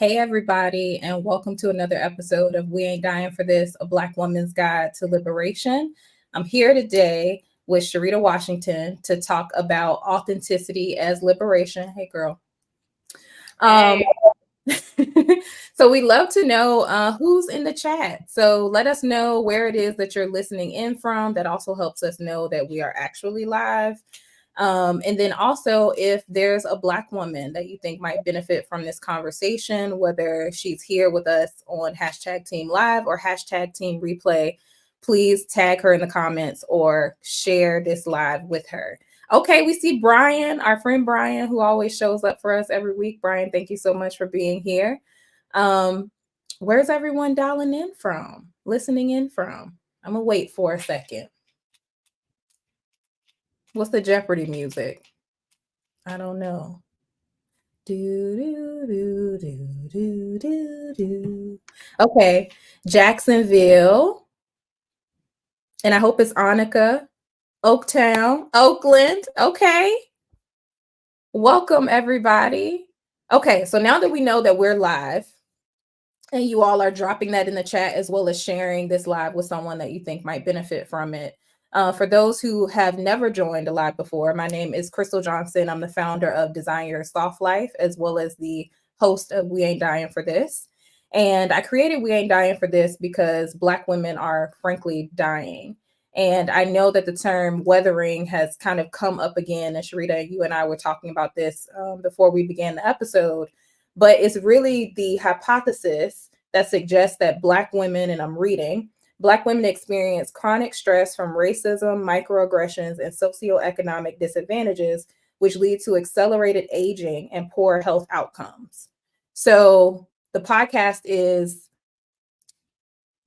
Hey, everybody, and welcome to another episode of We Ain't Dying for This, a Black woman's guide to liberation. I'm here today with Cherita Washington to talk about authenticity as liberation. Hey, girl. Hey. So we love to know who's in the chat. So let us know where it is that you're listening in from. That also helps us know that we are actually live. And then also, if there's a Black woman that you think might benefit from this conversation, whether she's here with us on hashtag Team Live or hashtag Team Replay, please tag her in the comments or share this live with her. Okay, we see Brian, our friend Brian, who always shows up for us every week. Brian, thank you so much for being here. Where's everyone dialing in from, listening in from? I'm gonna wait for a second. What's the Jeopardy music? I don't know. Okay, Jacksonville. And I hope it's Annika. Oaktown, Oakland. Okay. Welcome, everybody. Okay, so now that we know that we're live, and you all are dropping that in the chat as well as sharing this live with someone that you think might benefit from it. For those who have never joined a live before, my name is Crystle Johnson. I'm the founder of Design Your Soft Life, as well as the host of We Ain't Dying for This. And I created We Ain't Dying for This because Black women are frankly dying. And I know that the term weathering has kind of come up again. And Cherita, you and I were talking about this before we began the episode. But it's really the hypothesis that suggests that Black women, and I'm reading, Black women experience chronic stress from racism, microaggressions, and socioeconomic disadvantages, which lead to accelerated aging and poor health outcomes. So the podcast is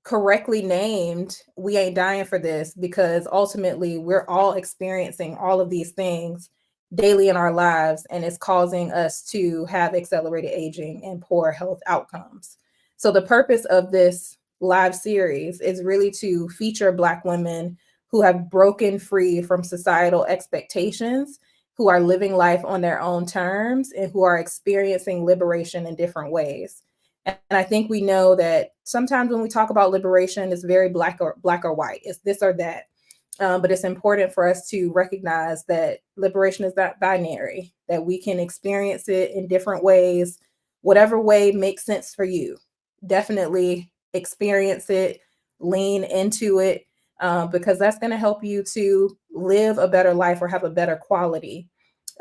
correctly named We Ain't Dying for This because ultimately we're all experiencing all of these things daily in our lives, and it's causing us to have accelerated aging and poor health outcomes. So the purpose of this live series is really to feature Black women who have broken free from societal expectations, who are living life on their own terms, and who are experiencing liberation in different ways. And I think we know that sometimes when we talk about liberation, it's very black or white. It's this or that. But it's important for us to recognize that liberation is not binary, that we can experience it in different ways, whatever way makes sense for you. Definitely experience it, lean into it, because that's going to help you to live a better life or have a better quality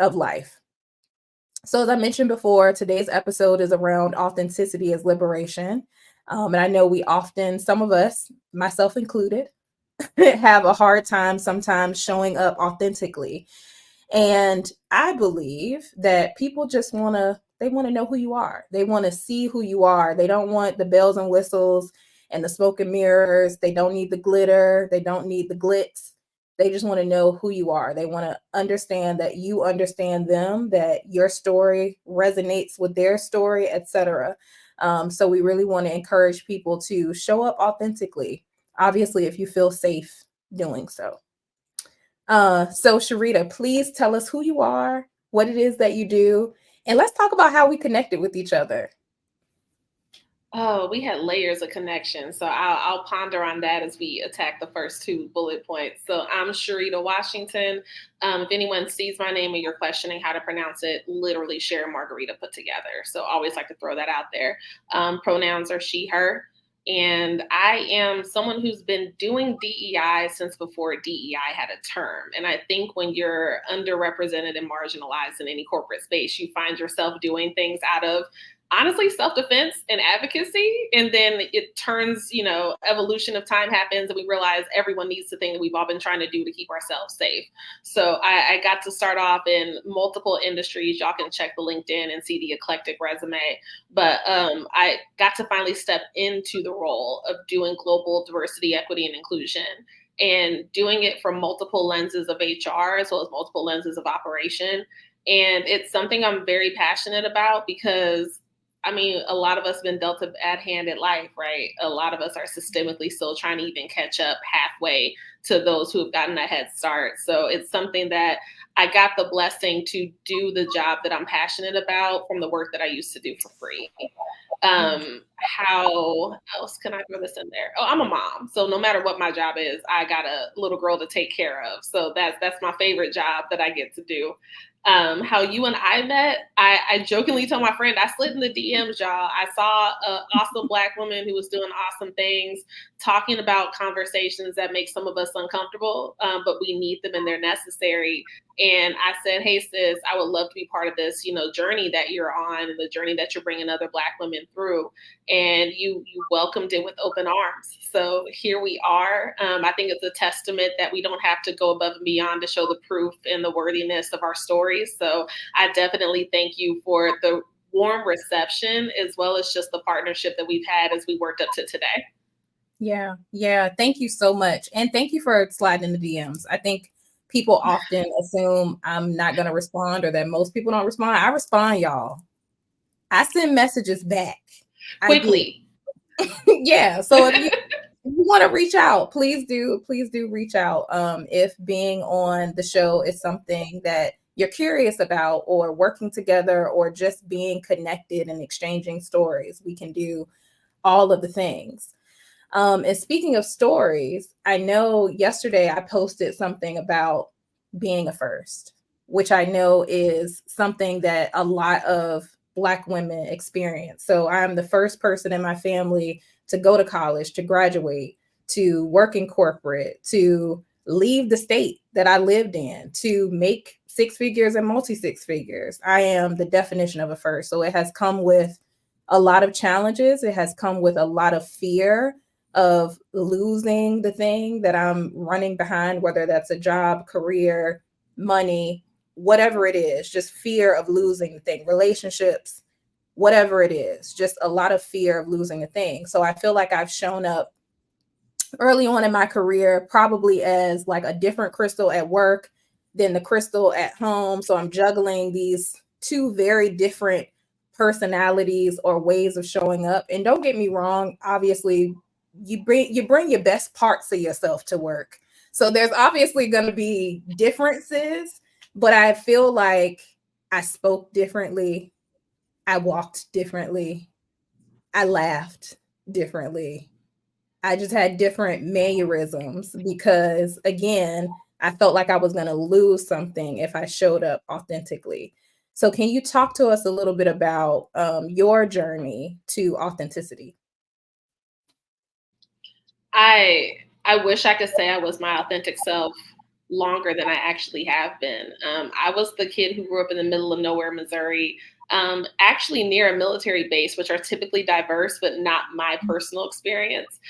of life. So as I mentioned before, today's episode is around authenticity as liberation. And I know we often, some of us, myself included, have a hard time sometimes showing up authentically. And I believe that people just want to know who you are. They want to see who you are. They don't want the bells and whistles and the smoke and mirrors. They don't need the glitter. They don't need the glitz. They just want to know who you are. They want to understand that you understand them, that your story resonates with their story, etc. So we really want to encourage people to show up authentically, obviously, if you feel safe doing so. So Cherita, please tell us who you are, what it is that you do, and let's talk about how we connected with each other. Oh, we had layers of connection. So I'll ponder on that as we attack the first two bullet points. So I'm Cherita Washington. If anyone sees my name and you're questioning how to pronounce it, literally Cher Margarita put together. So always like to throw that out there. Pronouns are she, her. And I am someone who's been doing DEI since before DEI had a term. And I think when you're underrepresented and marginalized in any corporate space, you find yourself doing things out of honestly self-defense and advocacy. And then it turns, evolution of time happens and we realize everyone needs the thing that we've all been trying to do to keep ourselves safe. So I got to start off in multiple industries. Y'all can check the LinkedIn and see the eclectic resume. But I got to finally step into the role of doing global diversity, equity, and inclusion, and doing it from multiple lenses of HR as well as multiple lenses of operation. And it's something I'm very passionate about because a lot of us have been dealt a bad hand at life, right? A lot of us are systemically still trying to even catch up halfway to those who have gotten a head start. So it's something that I got the blessing to do the job that I'm passionate about from the work that I used to do for free. How else can I throw this in there? Oh, I'm a mom. So no matter what my job is, I got a little girl to take care of. So that's my favorite job that I get to do. How you and I met, I jokingly told my friend, I slid in the DMs, y'all. I saw an awesome Black woman who was doing awesome things, talking about conversations that make some of us uncomfortable, but we need them and they're necessary. And I said, hey, sis, I would love to be part of this, journey that you're on and the journey that you're bringing other Black women through. And you welcomed it with open arms. So here we are. I think it's a testament that we don't have to go above and beyond to show the proof and the worthiness of our stories. So I definitely thank you for the warm reception as well as just the partnership that we've had as we worked up to today. Yeah. Thank you so much. And thank you for sliding in the DMs. I think people often assume I'm not going to respond or that most people don't respond. I respond, y'all. I send messages back. Quickly. Yeah. So if you want to reach out, please do reach out. If being on the show is something that you're curious about, or working together, or just being connected and exchanging stories, we can do all of the things. And speaking of stories, I know yesterday I posted something about being a first, which I know is something that a lot of Black women experience. So I'm the first person in my family to go to college, to graduate, to work in corporate, to leave the state that I lived in, to make six figures and multi six figures. I am the definition of a first. So it has come with a lot of challenges. It has come with a lot of fear of losing the thing that I'm running behind, whether that's a job, career, money, whatever it is, just fear of losing the thing, relationships, whatever it is, just a lot of fear of losing the thing. So I feel like I've shown up early on in my career, probably as like a different Crystle at work than the Crystle at home. So I'm juggling these two very different personalities or ways of showing up. And don't get me wrong, obviously you bring your best parts of yourself to work. So there's obviously going to be differences, but I feel like I spoke differently. I walked differently. I laughed differently. I just had different mannerisms because, again, I felt like I was going to lose something if I showed up authentically. So, can you talk to us a little bit about your journey to authenticity? I wish I could say I was my authentic self longer than I actually have been. I was the kid who grew up in the middle of nowhere, Missouri, actually near a military base, which are typically diverse, but not my personal experience.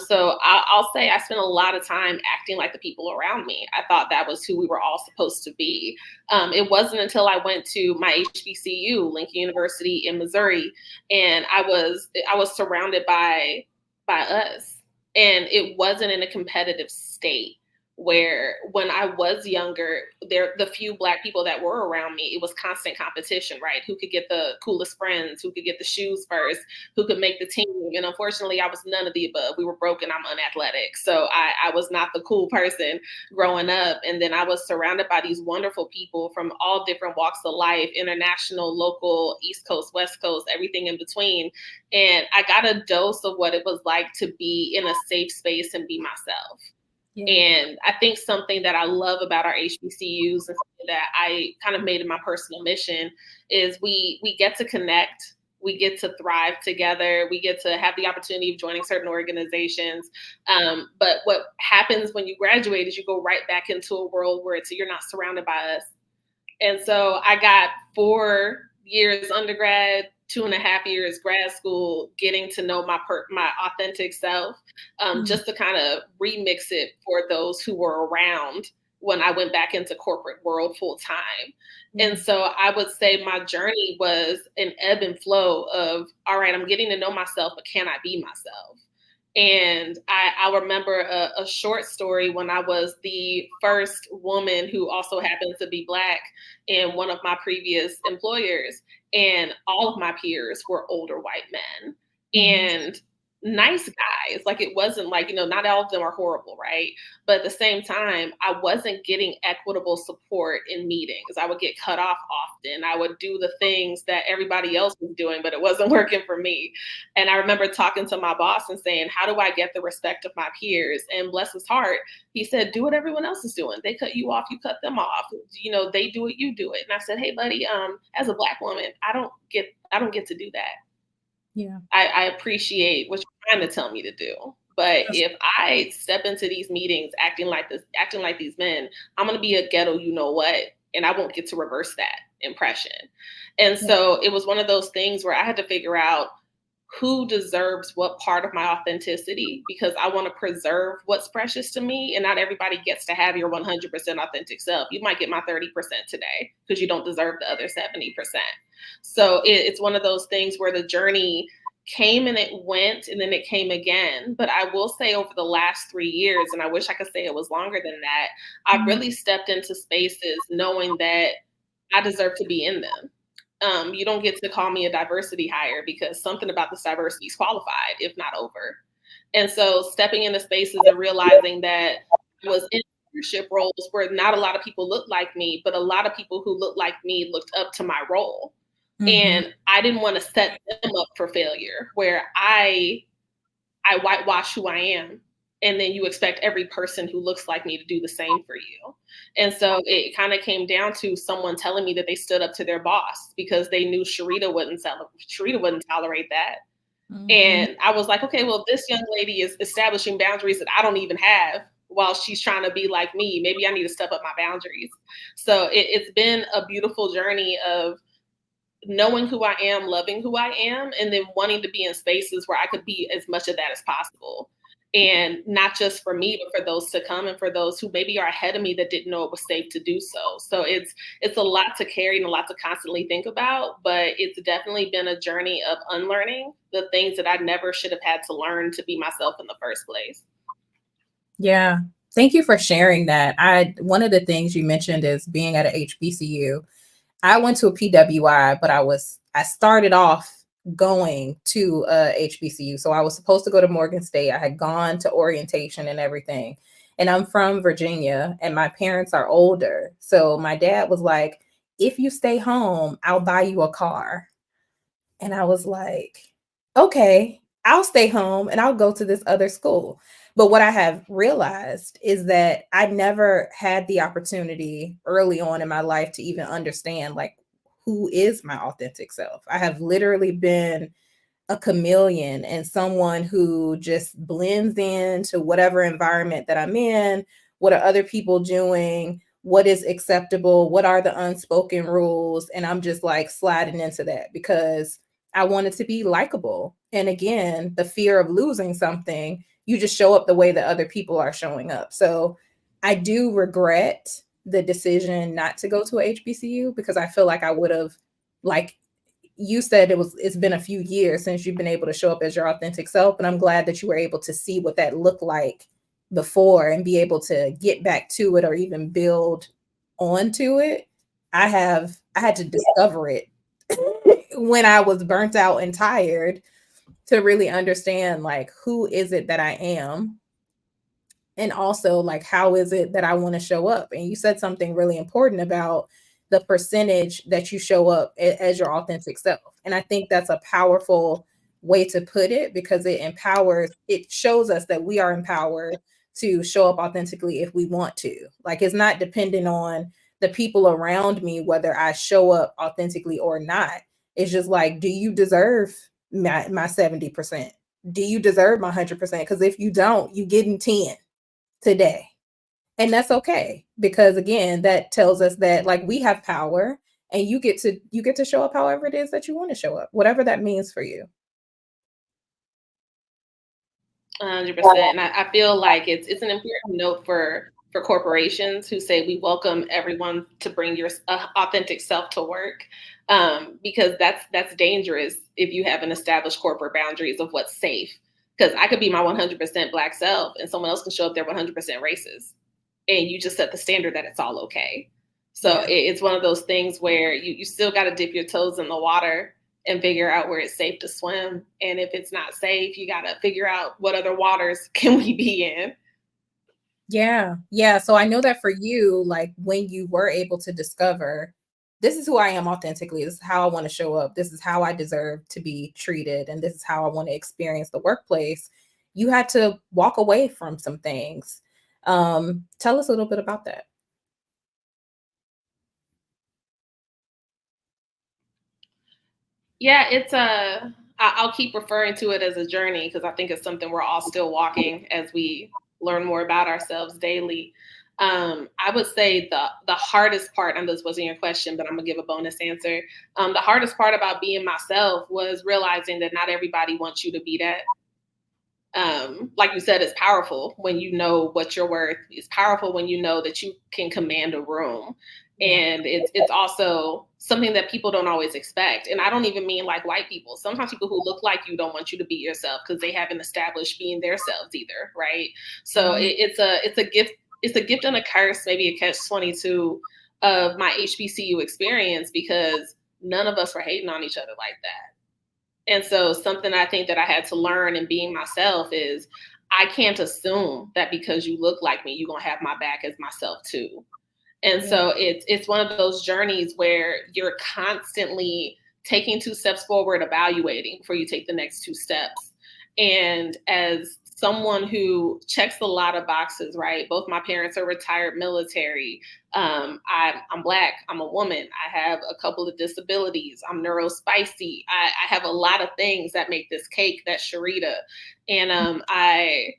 So I'll say I spent a lot of time acting like the people around me. I thought that was who we were all supposed to be. It wasn't until I went to my HBCU, Lincoln University in Missouri, and I was surrounded by us, and it wasn't in a competitive state where when I was younger, the few Black people that were around me, it was constant competition, right? Who could get the coolest friends, who could get the shoes first, who could make the team. And unfortunately, I was none of the above. We were broke and I'm unathletic. So I was not the cool person growing up. And then I was surrounded by these wonderful people from all different walks of life, international, local, East Coast, West Coast, everything in between. And I got a dose of what it was like to be in a safe space and be myself. Yeah. And I think something that I love about our HBCUs and something that I kind of made it my personal mission is we get to connect We get to thrive together. We get to have the opportunity of joining certain organizations. But what happens when you graduate is you go right back into a world where you're not surrounded by us. And so I got 4 years undergrad, 2.5 years grad school, getting to know my authentic self, just to kind of remix it for those who were around when I went back into corporate world full time. And so I would say my journey was an ebb and flow of, all right, I'm getting to know myself, but can I be myself? And I remember a short story when I was the first woman who also happens to be Black in one of my previous employers. And all of my peers were older white men and nice guys. Like, it wasn't like, not all of them are horrible, right? But at the same time, I wasn't getting equitable support in meetings. I would get cut off often. I would do the things that everybody else was doing, but it wasn't working for me. And I remember talking to my boss and saying, how do I get the respect of my peers? And bless his heart, he said, do what everyone else is doing. They cut you off, you cut them off. They do it, you do it. And I said, hey, buddy, as a Black woman, I don't get to do that. Yeah. I appreciate what you're trying to tell me to do. But if I step into these meetings acting like these men, I'm going to be a ghetto, and I won't get to reverse that impression. And so it was one of those things where I had to figure out who deserves what part of my authenticity, because I want to preserve what's precious to me. And not everybody gets to have your 100% authentic self. You might get my 30% today because you don't deserve the other 70%. So it's one of those things where the journey came and it went, and then it came again. But I will say over the last 3 years, and I wish I could say it was longer than that, I've really stepped into spaces knowing that I deserve to be in them. You don't get to call me a diversity hire because something about this diversity is qualified, if not over. And so stepping into spaces and realizing that I was in leadership roles where not a lot of people looked like me, but a lot of people who looked like me looked up to my role. And I didn't want to set them up for failure, where I whitewash who I am. And then you expect every person who looks like me to do the same for you. And so it kind of came down to someone telling me that they stood up to their boss because they knew Cherita wouldn't tolerate that. And I was like, okay, well, this young lady is establishing boundaries that I don't even have while she's trying to be like me. Maybe I need to step up my boundaries. So it's been a beautiful journey of knowing who I am, loving who I am, and then wanting to be in spaces where I could be as much of that as possible. And not just for me, but for those to come and for those who maybe are ahead of me that didn't know it was safe to do so. So it's a lot to carry and a lot to constantly think about, but it's definitely been a journey of unlearning the things that I never should have had to learn to be myself in the first place. Yeah. Thank you for sharing that. One of the things you mentioned is being at a HBCU. I went to a PWI, but I started off going to HBCU. So I was supposed to go to Morgan State. I had gone to orientation and everything. And I'm from Virginia and my parents are older. So my dad was like, if you stay home, I'll buy you a car. And I was like, okay, I'll stay home and I'll go to this other school. But what I have realized is that I never had the opportunity early on in my life to even understand, like, who is my authentic self. I have literally been a chameleon and someone who just blends into whatever environment that I'm in. What are other people doing? What is acceptable? What are the unspoken rules? And I'm just like sliding into that because I wanted to be likable. And again, the fear of losing something, you just show up the way that other people are showing up. So I do regret the decision not to go to a HBCU because I feel like I would have, like you said, it's been a few years since you've been able to show up as your authentic self. And I'm glad that you were able to see what that looked like before and be able to get back to it or even build onto it. I had to discover it when I was burnt out and tired to really understand, like, who is it that I am? And also, like, how is it that I want to show up? And you said something really important about the percentage that you show up as your authentic self. And I think that's a powerful way to put it because it shows us that we are empowered to show up authentically if we want to. Like, it's not dependent on the people around me, whether I show up authentically or not. It's just like, do you deserve my 70%? Do you deserve my 100%? Because if you don't, you getting 10 today. And that's okay. Because again, that tells us that like we have power and you get to show up however it is that you want to show up, whatever that means for you. 100%. And I feel like it's an important note for corporations who say we welcome everyone to bring your authentic self to work, because that's dangerous if you haven't established corporate boundaries of what's safe. Because I could be my 100% Black self, and someone else can show up there 100% racist, and you just set the standard that it's all okay. So Yeah. it's one of those things where you still got to dip your toes in the water and figure out where it's safe to swim. And if it's not safe, you got to figure out what other waters can we be in. Yeah. Yeah. So I know that for you, like when you were able to discover this is who I am authentically, this is how I want to show up, this is how I deserve to be treated, and this is how I want to experience the workplace, you had to walk away from some things. Tell us a little bit about that. Yeah, it's I'll keep referring to it as a journey because I think it's something we're all still walking as we learn more about ourselves daily. I would say the hardest part, and this wasn't your question, but I'm gonna give a bonus answer. The hardest part about being myself was realizing that not everybody wants you to be that. Like you said, it's powerful when you know what you're worth. It's powerful when you know that you can command a room. Yeah. And it's also something that people don't always expect. And I don't even mean like white people. Sometimes people who look like you don't want you to be yourself because they haven't established being their selves either, right? So Mhm. it's a gift. It's a gift and a curse, maybe a catch 22 of my HBCU experience because none of us were hating on each other like that. And so something I think that I had to learn in being myself is I can't assume that because you look like me, you're gonna have my back as myself too. And Yeah. so it's one of those journeys where you're constantly taking two steps forward, evaluating before you take the next two steps. And as someone who checks a lot of boxes, right? Both my parents are retired military. I'm Black. I'm a woman. I have a couple of disabilities. I'm neurospicy. I have a lot of things that make this cake that's Cherita. And I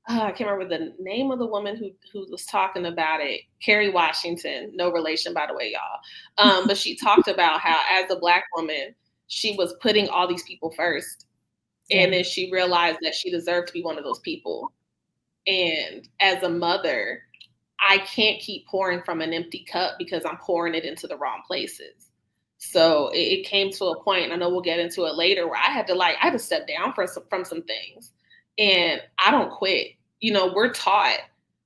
can't remember the name of the woman who was talking about it. Carrie Washington, no relation, by the way, y'all. But she talked about how, as a Black woman, she was putting all these people first, Yeah. and then she realized that she deserved to be one of those people. And as a mother, I can't keep pouring from an empty cup because I'm pouring it into the wrong places. So it came to a point, and I know we'll get into it later, where I had to step down from some things. And I don't quit. You know, we're taught,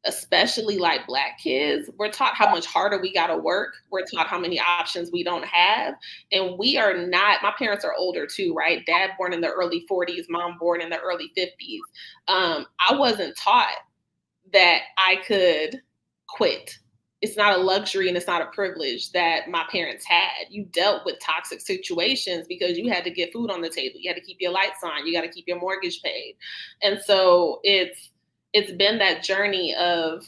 especially like Black kids, we're taught how much harder we gotta work. We're taught how many options we don't have. And we are not, my parents are older too, right? Dad born in the early 40s, mom born in the early 50s. I wasn't taught that I could quit. It's not a luxury and it's not a privilege that my parents had. You dealt with toxic situations because you had to get food on the table. You had to keep your lights on. You got to keep your mortgage paid. And so it's been that journey of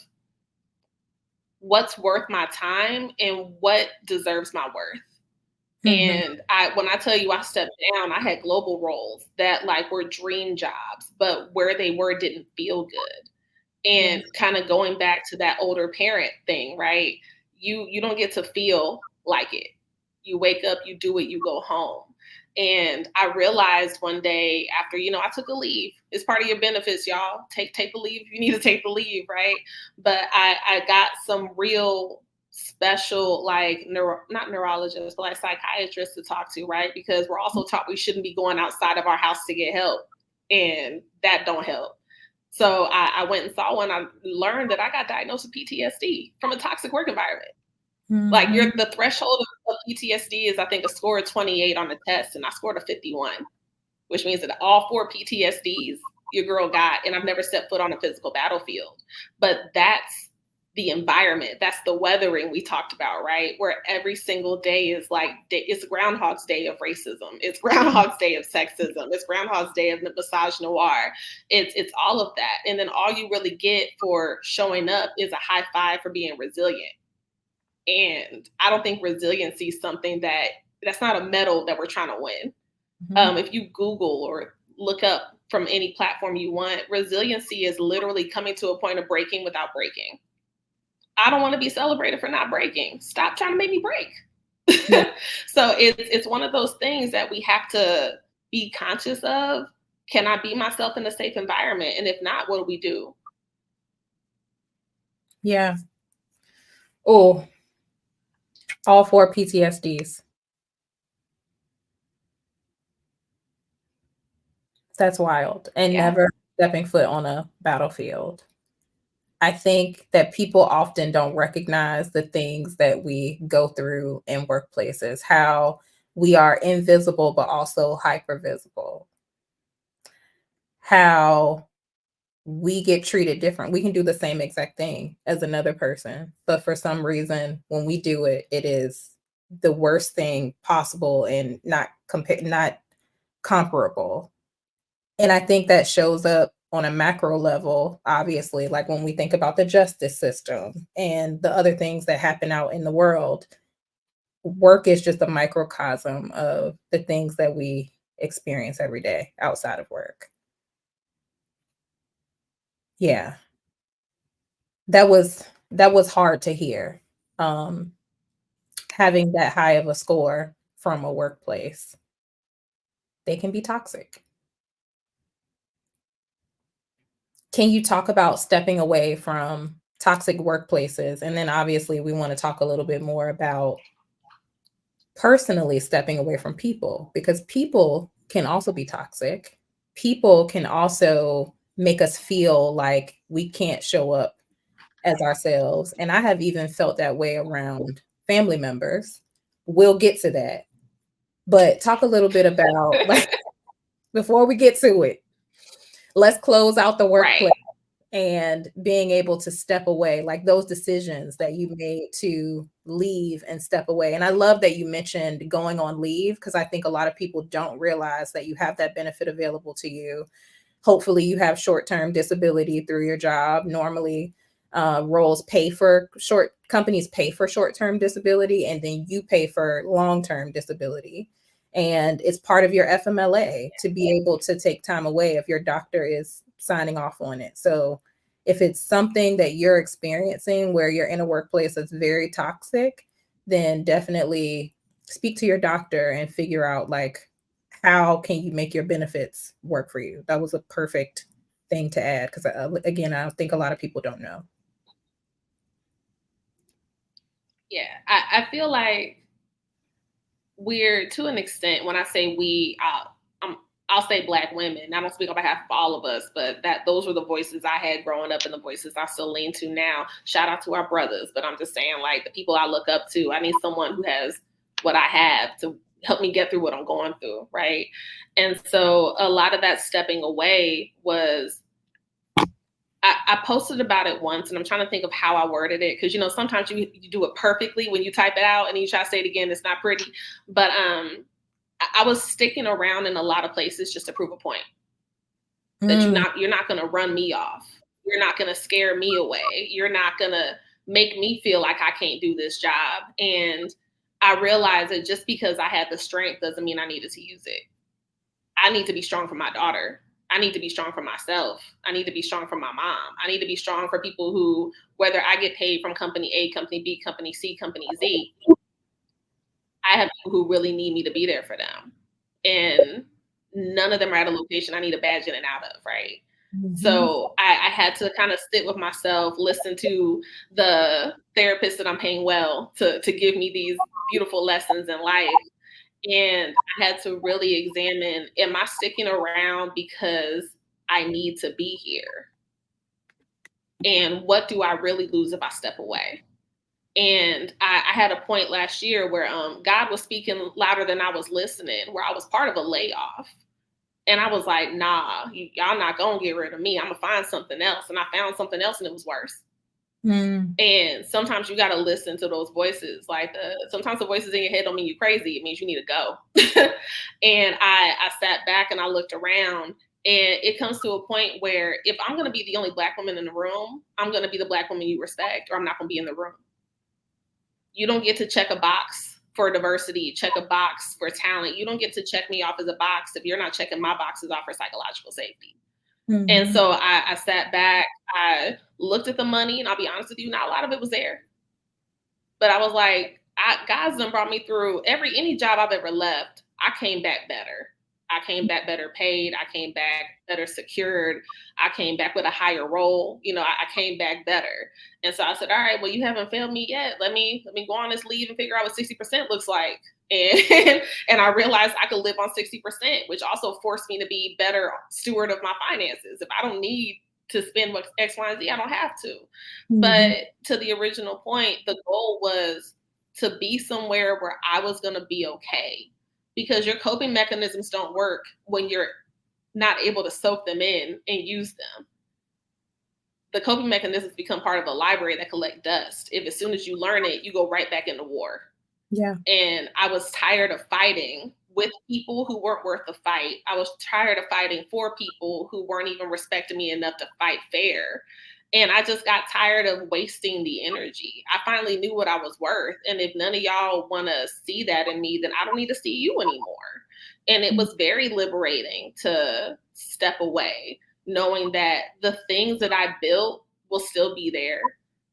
what's worth my time and what deserves my worth. Mhm. And when I tell you I stepped down, I had global roles that like were dream jobs, but where they were didn't feel good. Yeah. And kind of going back to that older parent thing, right? You don't get to feel like it. You wake up, you do it, you go home. And I realized one day after, I took a leave. It's part of your benefits, y'all. Take the leave if you need to take the leave, right? But I got some real special like not neurologists, but like psychiatrists to talk to, right? Because we're also taught we shouldn't be going outside of our house to get help. And that don't help. So I went and saw one. I learned that I got diagnosed with PTSD from a toxic work environment. Like Mhm. the threshold of PTSD is I think a score of 28 on the test, and I scored a 51, which means that all four PTSDs your girl got, and I've never set foot on a physical battlefield. But that's the environment. That's the weathering we talked about, right? Where every single day is like, it's Groundhog's Day of racism. It's Groundhog's Day of sexism. It's Groundhog's Day of misogynoir. It's all of that. And then all you really get for showing up is a high five for being resilient. And I don't think resiliency is something that That's not a medal that we're trying to win. If you Google or look up from any platform you want, resiliency is literally coming to a point of breaking without breaking. I don't want to be celebrated for not breaking. Stop trying to make me break. Yeah. So it's one of those things that we have to be conscious of. Can I be myself in a safe environment? And if not, what do we do? Yeah. Oh, all 4 PTSDs. That's wild. And Yeah. never stepping foot on a battlefield. I think that people often don't recognize the things that we go through in workplaces, how we are invisible, but also hyper visible, how we get treated different. We can do the same exact thing as another person, but for some reason, when we do it, it is the worst thing possible and not comparable. And I think that shows up on a macro level, obviously, like when we think about the justice system and the other things that happen out in the world. Work is just a microcosm of the things that we experience every day outside of work. Yeah, that was hard to hear. Um, Having that high of a score from a workplace, they can be toxic. Can you talk about stepping away from toxic workplaces? And then obviously we want to talk a little bit more about personally stepping away from people, because people can also be toxic. People can also make us feel like we can't show up as ourselves. And I have even felt that way around family members. We'll get to that. But talk a little bit about, like, before we get to it, let's close out the Right. workplace and being able to step away, like those decisions that you made to leave and step away. And I love that you mentioned going on leave, because I think a lot of people don't realize that you have that benefit available to you. Hopefully you have short-term disability through your job. Normally, companies pay for short-term disability, and then you pay for long-term disability. And it's part of your FMLA to be able to take time away if your doctor is signing off on it. So if it's something that you're experiencing where you're in a workplace that's very toxic, then definitely speak to your doctor and figure out, like, how can you make your benefits work for you. That was a perfect thing to add, because again, I think a lot of people don't know. Yeah. I feel like we're, to an extent, when I say we, I'll say Black women. I don't speak on behalf of all of us, but those were the voices I had growing up and the voices I still lean to now. Shout out to our brothers, but I'm just saying, like, the people I look up to, I need someone who has what I have to help me get through what I'm going through, right? And so a lot of that stepping away was, I posted about it once, and I'm trying to think of how I worded it, because sometimes you do it perfectly when you type it out, and then you try to say it again, it's not pretty. But I was sticking around in a lot of places just to prove a point that Mm, you're not going to run me off, you're not going to scare me away, you're not going to make me feel like I can't do this job. And I realized that just because I had the strength doesn't mean I needed to use it. I need to be strong for my daughter. I need to be strong for myself. I need to be strong for my mom. I need to be strong for people who, whether I get paid from company A, company B, company C, company Z, I have people who really need me to be there for them. And none of them are at a location I need a badge in and out of, right? mhm. So I had to kind of sit with myself, listen to the therapist that I'm paying well to give me these beautiful lessons in life. And I had to really examine, am I sticking around because I need to be here? And what do I really lose if I step away? And I had a point last year where God was speaking louder than I was listening, where I was part of a layoff. And I was like, nah, y'all not going to get rid of me. I'm going to find something else. And I found something else, and it was worse. Mm. And sometimes you got to listen to those voices. Like, sometimes the voices in your head don't mean you're crazy. It means you need to go. And I sat back and I looked around, and it comes to a point where if I'm going to be the only Black woman in the room, I'm going to be the Black woman you respect, or I'm not going to be in the room. You don't get to check a box for diversity, check a box for talent. You don't get to check me off as a box if you're not checking my boxes off for psychological safety. Mm-hmm. And so I sat back, I looked at the money, and I'll be honest with you, not a lot of it was there. But I was like, God's done brought me through any job I've ever left. I came back better. I came back better paid. I came back better secured. I came back with a higher role. I came back better. And so I said, all right, well, you haven't failed me yet. Let me go on this leave and figure out what 60% looks like. And I realized I could live on 60%, which also forced me to be better steward of my finances. If I don't need to spend what X, Y, and Z, I don't have to. Mm-hmm. But to the original point, the goal was to be somewhere where I was going to be okay, because your coping mechanisms don't work when you're not able to soak them in and use them. The coping mechanisms become part of a library that collect dust. If as soon as you learn it, you go right back into war. Yeah. And I was tired of fighting with people who weren't worth the fight. I was tired of fighting for people who weren't even respecting me enough to fight fair. And I just got tired of wasting the energy. I finally knew what I was worth. And if none of y'all want to see that in me, then I don't need to see you anymore. And it was very liberating to step away, knowing that the things that I built will still be there.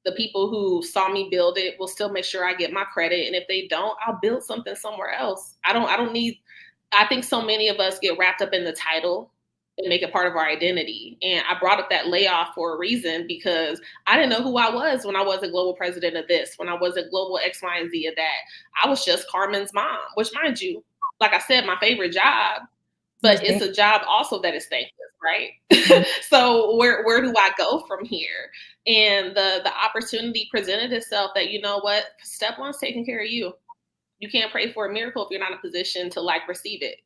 The people who saw me build it will still make sure I get my credit. And if they don't, I'll build something somewhere else. I think so many of us get wrapped up in the title and make it part of our identity. And I brought up that layoff for a reason, because I didn't know who I was when I wasn't global president of this, when I wasn't global X, Y, and Z of that. I was just Carmen's mom, which, mind you, like I said, my favorite job, but it's a job also that is thankless, right? So where do I go from here? And the opportunity presented itself that, you know what, step one's taking care of you. You can't pray for a miracle if you're not in a position to receive it.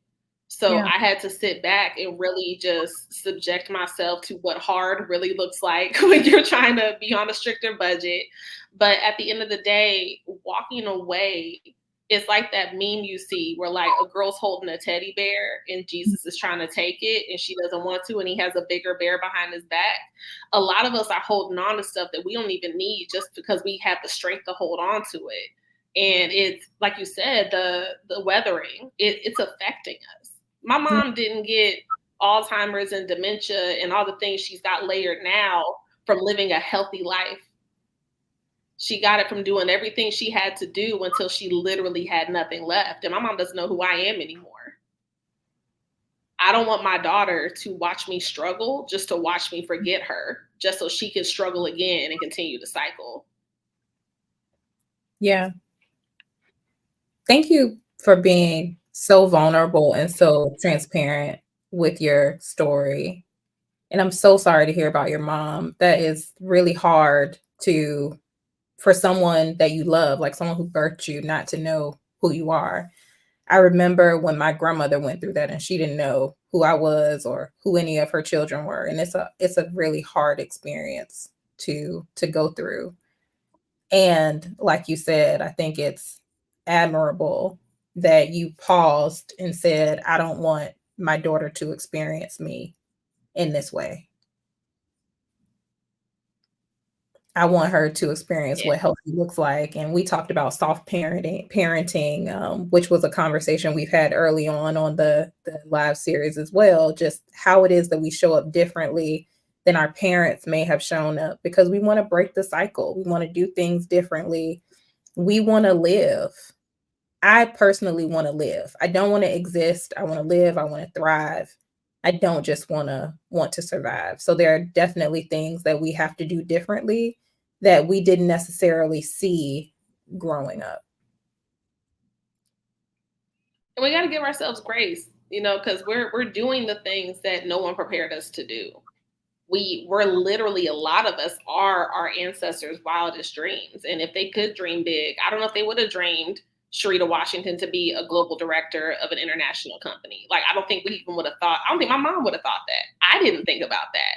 So I had to sit back and really just subject myself to what hard really looks like when you're trying to be on a stricter budget. But at the end of the day, walking away, it's like that meme you see where a girl's holding a teddy bear and Jesus is trying to take it and she doesn't want to, and he has a bigger bear behind his back. A lot of us are holding on to stuff that we don't even need just because we have the strength to hold on to it. And it's like you said, the weathering, it's affecting us. My mom didn't get Alzheimer's and dementia and all the things she's got layered now from living a healthy life. She got it from doing everything she had to do until she literally had nothing left. And my mom doesn't know who I am anymore. I don't want my daughter to watch me struggle just to watch me forget her, just so she can struggle again and continue the cycle. Yeah. Thank you for being so vulnerable and so transparent with your story. And I'm so sorry to hear about your mom. That is really hard for someone that you love, like someone who birthed you, not to know who you are. I remember when my grandmother went through that and she didn't know who I was or who any of her children were. And it's a really hard experience to go through. And like you said, I think it's admirable that you paused and said, I don't want my daughter to experience me in this way. I want her to experience what healthy looks like. And we talked about soft parenting, which was a conversation we've had early on the live series as well, just how it is that we show up differently than our parents may have shown up, because we want to break the cycle. We want to do things differently. We want to live. I personally want to live. I don't want to exist. I want to live. I want to thrive. I don't just want to survive. So there are definitely things that we have to do differently that we didn't necessarily see growing up. And we got to give ourselves grace, because we're doing the things that no one prepared us to do. We're literally, a lot of us are our ancestors' wildest dreams. And if they could dream big, I don't know if they would have dreamed Cherita Washington to be a global director of an international company. I don't think we even would have thought, I don't think my mom would have thought that. I didn't think about that.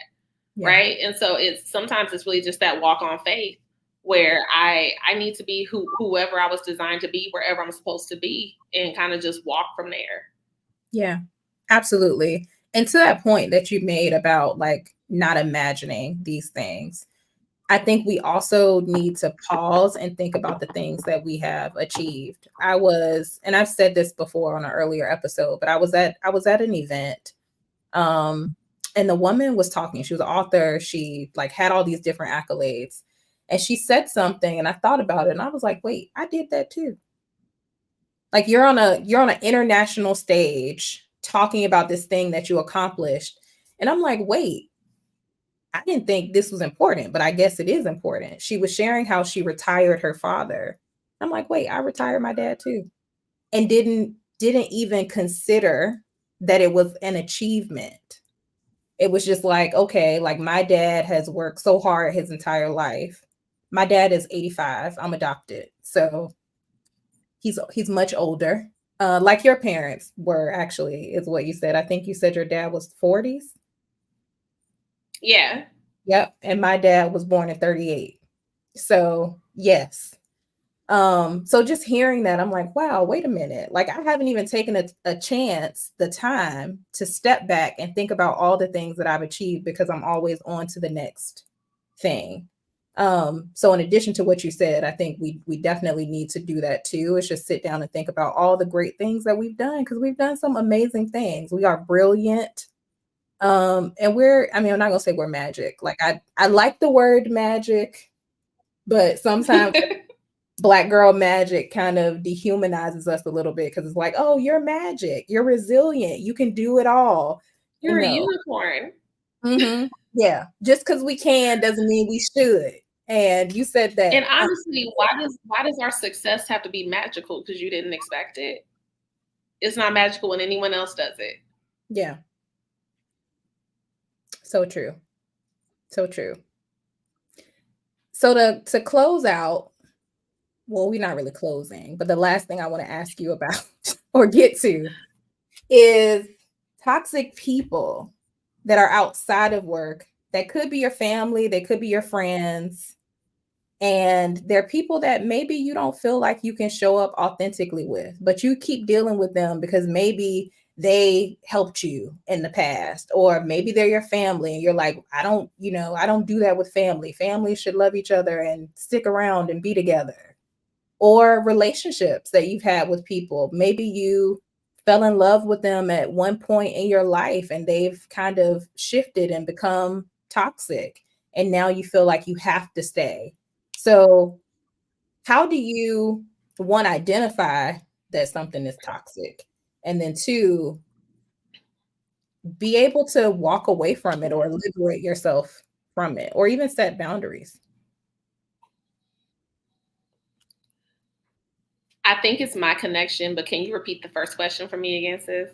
Yeah. Right. And so sometimes it's really just that walk on faith where I need to be whoever I was designed to be, wherever I'm supposed to be, and kind of just walk from there. Yeah, absolutely. And to that point that you made about not imagining these things, I think we also need to pause and think about the things that we have achieved. And I've said this before on an earlier episode, but I was at an event, um, and the woman was talking. She was an author. She like had all these different accolades, and she said something, and I thought about it, and I was like, wait, I did that too. Like you're on an international stage talking about this thing that you accomplished, and I'm like, wait, I didn't think this was important, but I guess it is important. She was sharing how she retired her father. I'm like, wait, I retired my dad too. And didn't even consider that it was an achievement. It was just like, okay, like my dad has worked so hard his entire life. My dad is 85. I'm adopted. So he's much older. Like your parents were actually, is what you said. I think you said your dad was 40s. Yeah. Yep. And my dad was born in 38. So yes. So just hearing that, I'm like, wow, wait a minute. Like I haven't even taken a chance, the time to step back and think about all the things that I've achieved because I'm always on to the next thing. So in addition to what you said, I think we definitely need to do that too. It's just sit down and think about all the great things that we've done because we've done some amazing things. We are brilliant. And I mean, I'm not gonna say we're magic. Like I like the word magic, but sometimes Black girl magic kind of dehumanizes us a little bit because it's like, oh, you're magic, you're resilient, you can do it all. You're And a no. unicorn. Yeah, just because we can doesn't mean we should. And you said that. And honestly, why does our success have to be magical because you didn't expect it? It's not magical when anyone else does it. Yeah, so true. So true. So to close out, well, we're not really closing, but the last thing I want to ask you about or get to is toxic people that are outside of work that could be your family, they could be your friends, and they're people that maybe you don't feel like you can show up authentically with, but you keep dealing with them because maybe they helped you in the past, or maybe they're your family and you're like, I don't do that with family. Families should love each other and stick around and be together. Or relationships that you've had with people. Maybe you fell in love with them at one point in your life and they've kind of shifted and become toxic. And now you feel like you have to stay. So, how do you, one, identify that something is toxic? And then two, be able to walk away from it or liberate yourself from it or even set boundaries? I think it's my connection, but can you repeat the first question for me again, sis?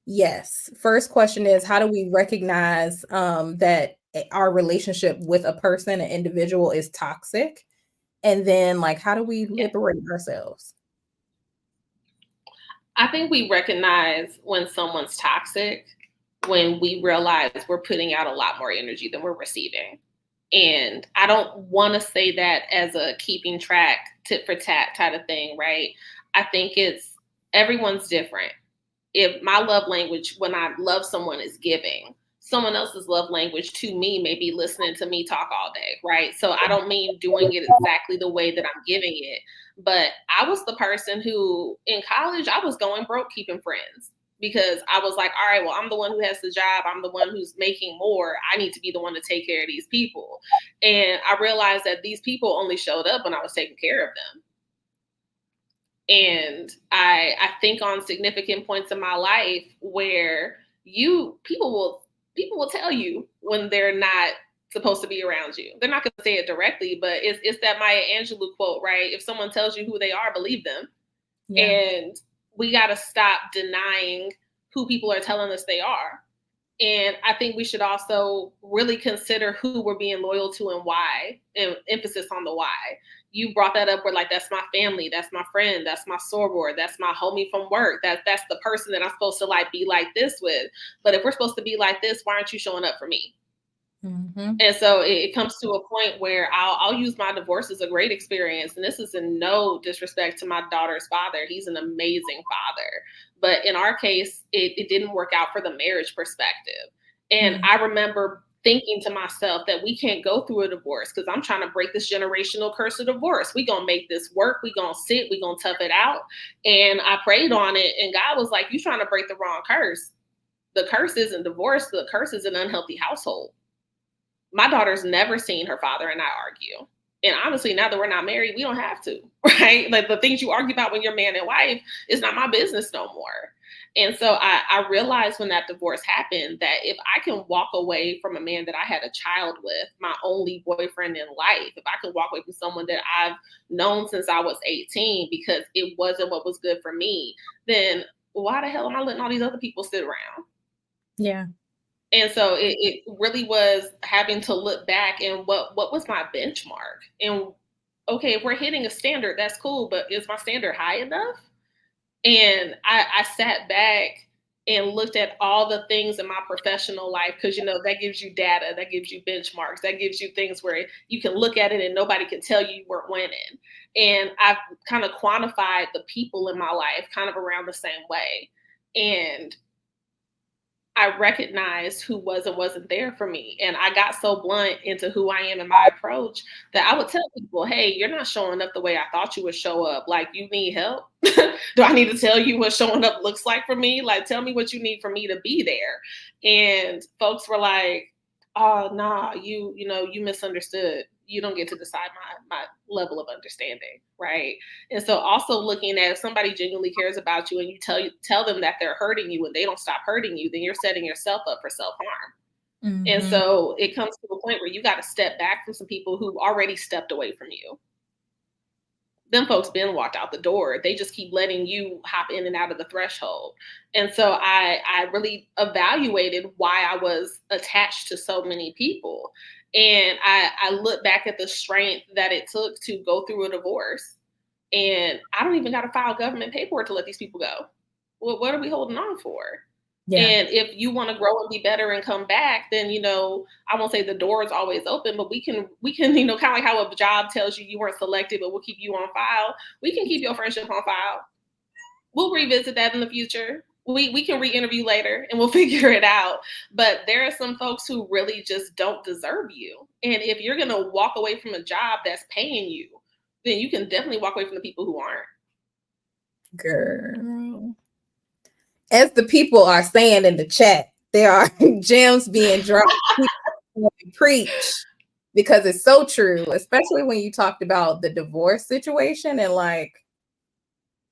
Yes. First question is, how do we recognize that our relationship with a person, an individual, is toxic? And then, like, how do we Yeah. liberate ourselves? I think we recognize when someone's toxic when we realize we're putting out a lot more energy than we're receiving. And I don't want to say that as a keeping track, tit for tat kind of thing, right? I think it's everyone's different. If my love language when I love someone is giving, someone else's love language to me may be listening to me talk all day, right? So I don't mean doing it exactly the way that I'm giving it, but I was the person who in college I was going broke keeping friends because I was like, all right, well, I'm the one who has the job, I'm the one who's making more, I need to be the one to take care of these people. And I realized that these people only showed up when I was taking care of them. And I think on significant points in my life where people will tell you when they're not supposed to be around you. They're not going to say it directly, but it's that Maya Angelou quote, right? If someone tells you who they are, believe them. Yeah. And we got to stop denying who people are telling us they are. And I think we should also really consider who we're being loyal to and why, and emphasis on the why. You brought that up where like, that's my family, that's my friend, that's my soror, that's my homie from work. That's the person that I'm supposed to like be like this with. But if we're supposed to be like this, why aren't you showing up for me? Mm-hmm. And so it comes to a point where I'll use my divorce as a great experience. And this is in no disrespect to my daughter's father. He's an amazing father. But in our case, it didn't work out for the marriage perspective. And Mm-hmm. I remember thinking to myself that we can't go through a divorce because I'm trying to break this generational curse of divorce. We're going to make this work. We're going to sit. We're going to tough it out. And I prayed on it. And God was like, you're trying to break the wrong curse. The curse isn't divorce. The curse is an unhealthy household. My daughter's never seen her father and I argue. And honestly, now that we're not married, we don't have to, right? Like the things you argue about when you're man and wife is not my business no more. And so I realized when that divorce happened that if I can walk away from a man that I had a child with, my only boyfriend in life, if I can walk away from someone that I've known since I was 18 because it wasn't what was good for me, then why the hell am I letting all these other people sit around? Yeah. And so it really was having to look back and what was my benchmark? And okay, if we're hitting a standard, that's cool, but is my standard high enough? And I sat back and looked at all the things in my professional life because, that gives you data, that gives you benchmarks, that gives you things where you can look at it and nobody can tell you weren't winning. And I've kind of quantified the people in my life kind of around the same way. And I recognized who wasn't there for me. And I got so blunt into who I am and my approach that I would tell people, hey, you're not showing up the way I thought you would show up. Like, you need help? Do I need to tell you what showing up looks like for me? Like, tell me what you need for me to be there. And folks were like, oh, nah, you misunderstood. You don't get to decide my level of understanding, right? And so also looking at if somebody genuinely cares about you and you tell them that they're hurting you and they don't stop hurting you, then you're setting yourself up for self-harm. Mm-hmm. And so it comes to a point where you got to step back from some people who already stepped away from you. Them folks been walked out the door. They just keep letting you hop in and out of the threshold. And so I really evaluated why I was attached to so many people. And I look back at the strength that it took to go through a divorce. And I don't even got to file government paperwork to let these people go. Well, what are we holding on for? Yeah. And if you want to grow and be better and come back, then, I won't say the door is always open, but we can, kind of like how a job tells you weren't selected, but we'll keep you on file. We can keep your friendship on file. We'll revisit that in the future. We can re-interview later and we'll figure it out. But there are some folks who really just don't deserve you. And if you're going to walk away from a job that's paying you, then you can definitely walk away from the people who aren't. Girl. As the people are saying in the chat, there are gems being dropped. Preach, because it's so true, especially when you talked about the divorce situation and like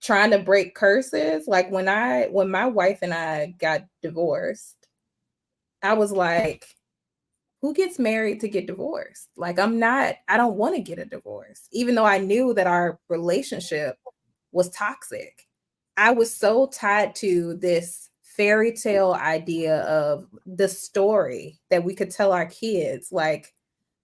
trying to break curses. Like when my wife and I got divorced, I was like, who gets married to get divorced? Like I don't want to get a divorce, even though I knew that our relationship was toxic. I was so tied to this fairy tale idea of the story that we could tell our kids, like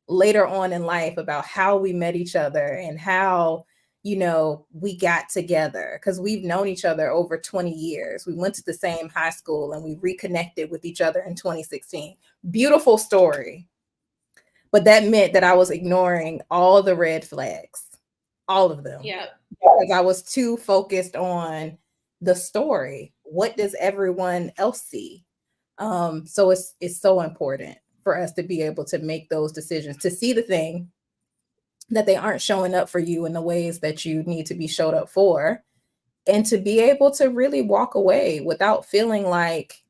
later on in life, about how we met each other and how, we got together, because we've known each other over 20 years. We went to the same high school and we reconnected with each other in 2016. Beautiful story. But that meant that I was ignoring all the red flags, all of them. Yeah. Because I was too focused on the story. What does everyone else see? So it's so important for us to be able to make those decisions, to see the thing that they aren't showing up for you in the ways that you need to be showed up for, and to be able to really walk away without feeling like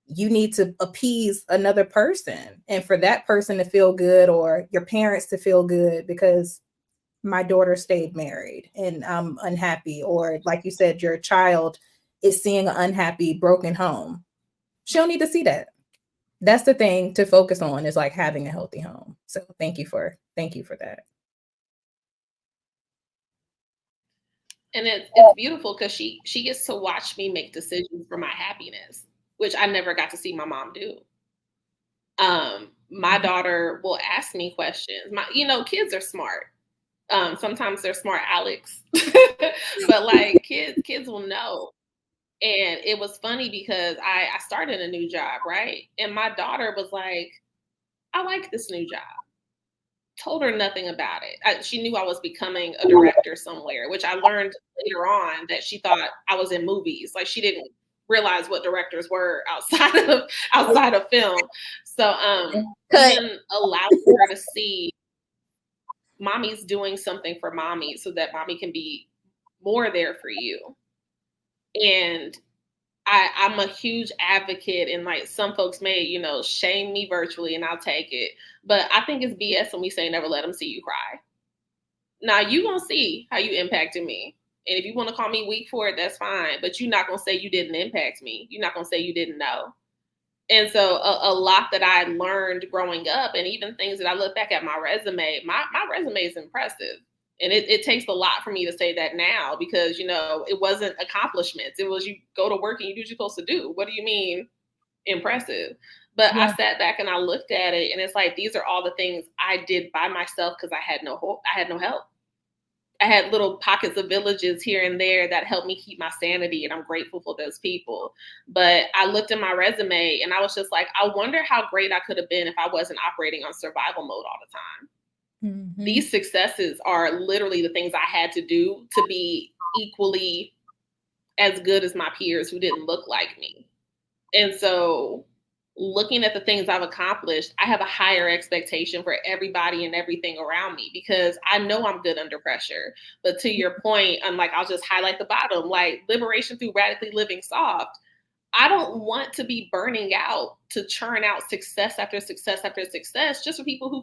you need to appease another person and for that person to feel good or your parents to feel good because my daughter stayed married and I'm unhappy, or like you said, your child is seeing an unhappy, broken home. She don't need to see that. That's the thing to focus on, is like having a healthy home. So thank you for that. And it's beautiful because she gets to watch me make decisions for my happiness, which I never got to see my mom do. My daughter will ask me questions. Kids are smart. Sometimes they're smart Alex, but like kids will know. And it was funny because I started a new job, right? And my daughter was like, I like this new job. Told her nothing about it. She knew I was becoming a director somewhere, which I learned later on that she thought I was in movies. Like she didn't realize what directors were outside of film. So even allowing her to see mommy's doing something for mommy so that mommy can be more there for you. And I'm a huge advocate, and like some folks may, shame me virtually, and I'll take it. But I think it's BS when we say never let them see you cry. Now you gonna see how you impacted me. And if you want to call me weak for it, that's fine. But you're not gonna say you didn't impact me. You're not gonna say you didn't know. And so a lot that I learned growing up, and even things that I look back at my resume, my resume is impressive. And it takes a lot for me to say that now because, it wasn't accomplishments. It was you go to work and you do what you're supposed to do. What do you mean impressive? But I sat back and I looked at it and it's like, these are all the things I did by myself because I had no hope. I had no help. I had little pockets of villages here and there that helped me keep my sanity, and I'm grateful for those people. But I looked at my resume and I was just like, I wonder how great I could have been if I wasn't operating on survival mode all the time. Mm-hmm. These successes are literally the things I had to do to be equally as good as my peers who didn't look like me. And so looking at the things I've accomplished, I have a higher expectation for everybody and everything around me because I know I'm good under pressure. But to your point, I'm like, I'll just highlight the bottom, like liberation through radically living soft. I don't want to be burning out to churn out success after success after success just for people who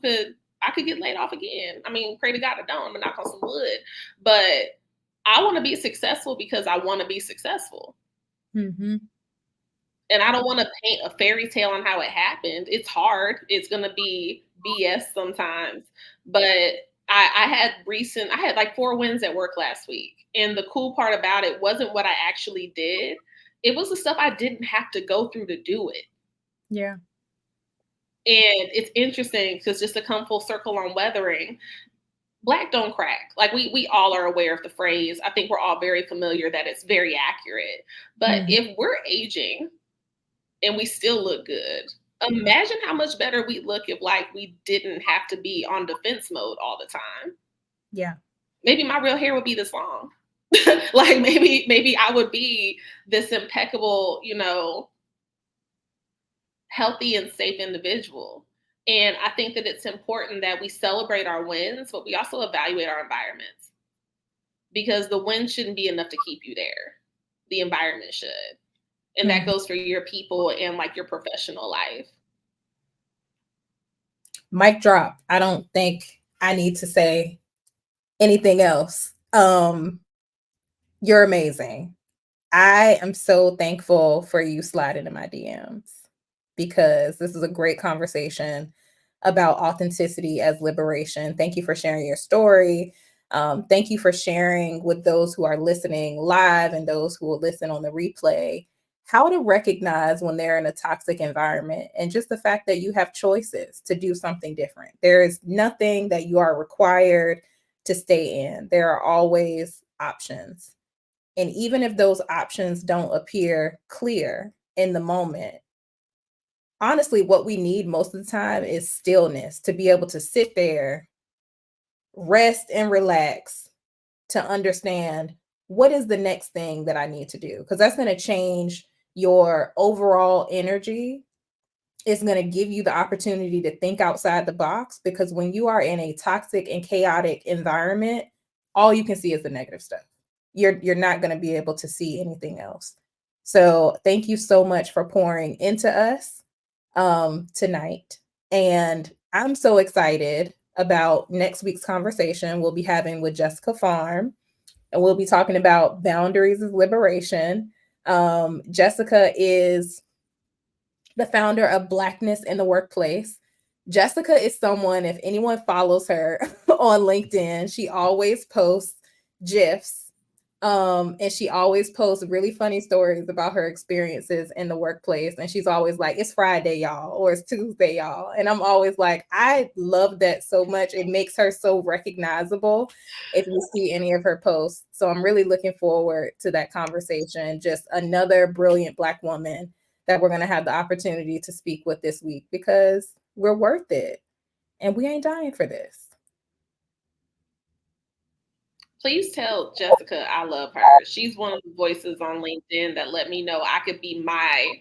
I could get laid off again. I mean, pray to God I don't. I'm gonna knock on some wood. But I want to be successful because I want to be successful. Mm-hmm. And I don't want to paint a fairy tale on how it happened. It's hard. It's going to be BS sometimes. But I had like 4 wins at work last week. And the cool part about it wasn't what I actually did. It was the stuff I didn't have to go through to do it. Yeah. And it's interesting because just to come full circle on weathering, Black don't crack. Like we all are aware of the phrase. I think we're all very familiar that it's very accurate. But if we're aging, and we still look good. Imagine how much better we'd look if like we didn't have to be on defense mode all the time. Yeah. Maybe my real hair would be this long. Like maybe I would be this impeccable, healthy and safe individual. And I think that it's important that we celebrate our wins, but we also evaluate our environments. Because the win shouldn't be enough to keep you there. The environment should. And that goes for your people and like your professional life. Mic drop. I don't think I need to say anything else. You're amazing. I am so thankful for you sliding in my DMs because this is a great conversation about authenticity as liberation. Thank you for sharing your story. Thank you for sharing with those who are listening live and those who will listen on the replay how to recognize when they're in a toxic environment and just the fact that you have choices to do something different. There is nothing that you are required to stay in. There are always options. And even if those options don't appear clear in the moment, honestly, what we need most of the time is stillness to be able to sit there, rest and relax to understand what is the next thing that I need to do. Because that's going to change your overall energy. It's going to give you the opportunity to think outside the box because when you are in a toxic and chaotic environment, all you can see is the negative stuff. You're not going to be able to see anything else. So thank you so much for pouring into us tonight. And I'm so excited about next week's conversation we'll be having with Jessica Farm. And we'll be talking about boundaries as liberation. Jessica is the founder of Blackness in the Workplace. Jessica is someone, if anyone follows her on LinkedIn, she always posts GIFs. And she always posts really funny stories about her experiences in the workplace. And she's always like, it's Friday, y'all, or it's Tuesday, y'all. And I'm always like, I love that so much. It makes her so recognizable if you see any of her posts. So I'm really looking forward to that conversation. Just another brilliant Black woman that we're going to have the opportunity to speak with this week because we're worth it. And we ain't dying for this. Please tell Jessica I love her. She's one of the voices on LinkedIn that let me know I could be my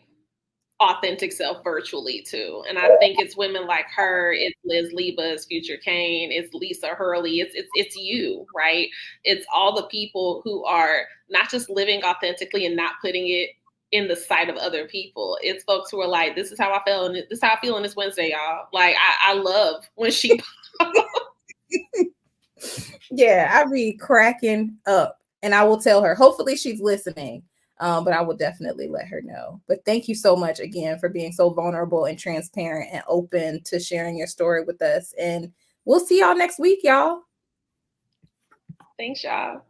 authentic self virtually too. And I think it's women like her, it's Liz Leba, it's Future Kane, it's Lisa Hurley, it's you, right? It's all the people who are not just living authentically and not putting it in the sight of other people. It's folks who are like, this is how I feel, and this is how I feel on this Wednesday, y'all. Like I love when she Yeah, I be cracking up, and I will tell her. Hopefully, she's listening. But I will definitely let her know. But thank you so much again for being so vulnerable and transparent and open to sharing your story with us. And we'll see y'all next week, y'all. Thanks, y'all.